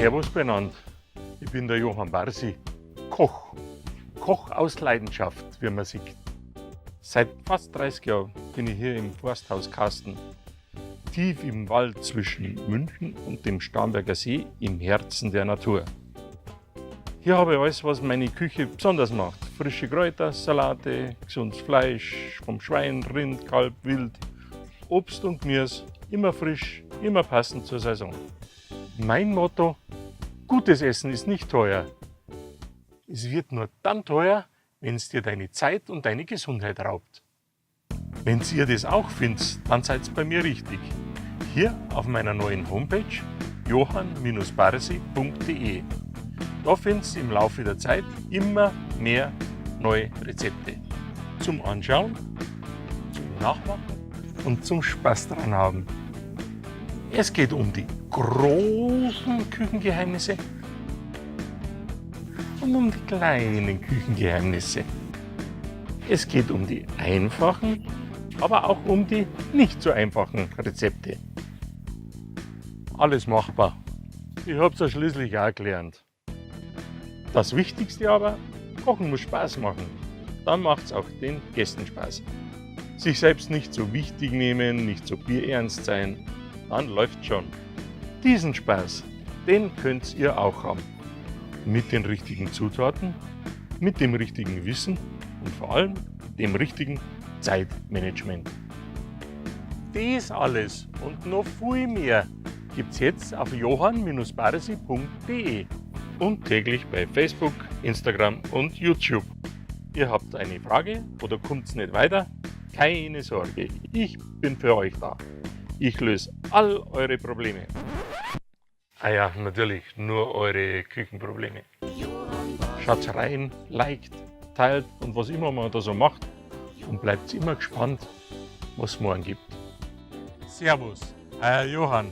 Servus benannt. Ich bin der Johann Barsi, Koch. Koch aus Leidenschaft, wie man sieht. Seit fast 30 Jahren bin ich hier im Forsthaus Kasten, tief im Wald zwischen München und dem Starnberger See im Herzen der Natur. Hier habe ich alles, was meine Küche besonders macht. Frische Kräuter, Salate, gesundes Fleisch vom Schwein, Rind, Kalb, Wild, Obst und Gemüse, immer frisch, immer passend zur Saison. Mein Motto: gutes Essen ist nicht teuer. Es wird nur dann teuer, wenn es dir deine Zeit und deine Gesundheit raubt. Wenn ihr das auch findet, dann seid ihr bei mir richtig. Hier auf meiner neuen Homepage johann-barsi.de. Da findest du im Laufe der Zeit immer mehr neue Rezepte. Zum Anschauen, zum Nachmachen und zum Spaß dran haben. Es geht um die großen Küchengeheimnisse und um die kleinen Küchengeheimnisse. Es geht um die einfachen, aber auch um die nicht so einfachen Rezepte. Alles machbar. Ich habe es ja schließlich auch gelernt. Das Wichtigste aber: Kochen muss Spaß machen. Dann macht es auch den Gästen Spaß. Sich selbst nicht so wichtig nehmen, nicht so bierernst sein, dann läuft schon. Diesen Spaß, den könnt ihr auch haben. Mit den richtigen Zutaten, mit dem richtigen Wissen und vor allem dem richtigen Zeitmanagement. Dies alles und noch viel mehr gibt's jetzt auf johann-barsi.de und täglich bei Facebook, Instagram und YouTube. Ihr habt eine Frage oder kommt's nicht weiter? Keine Sorge, ich bin für euch da. Ich löse all eure Probleme. Ah ja, natürlich nur eure Küchenprobleme. Schaut rein, liked, teilt und was immer man da so macht und bleibt immer gespannt, was es morgen gibt. Servus, euer Johann.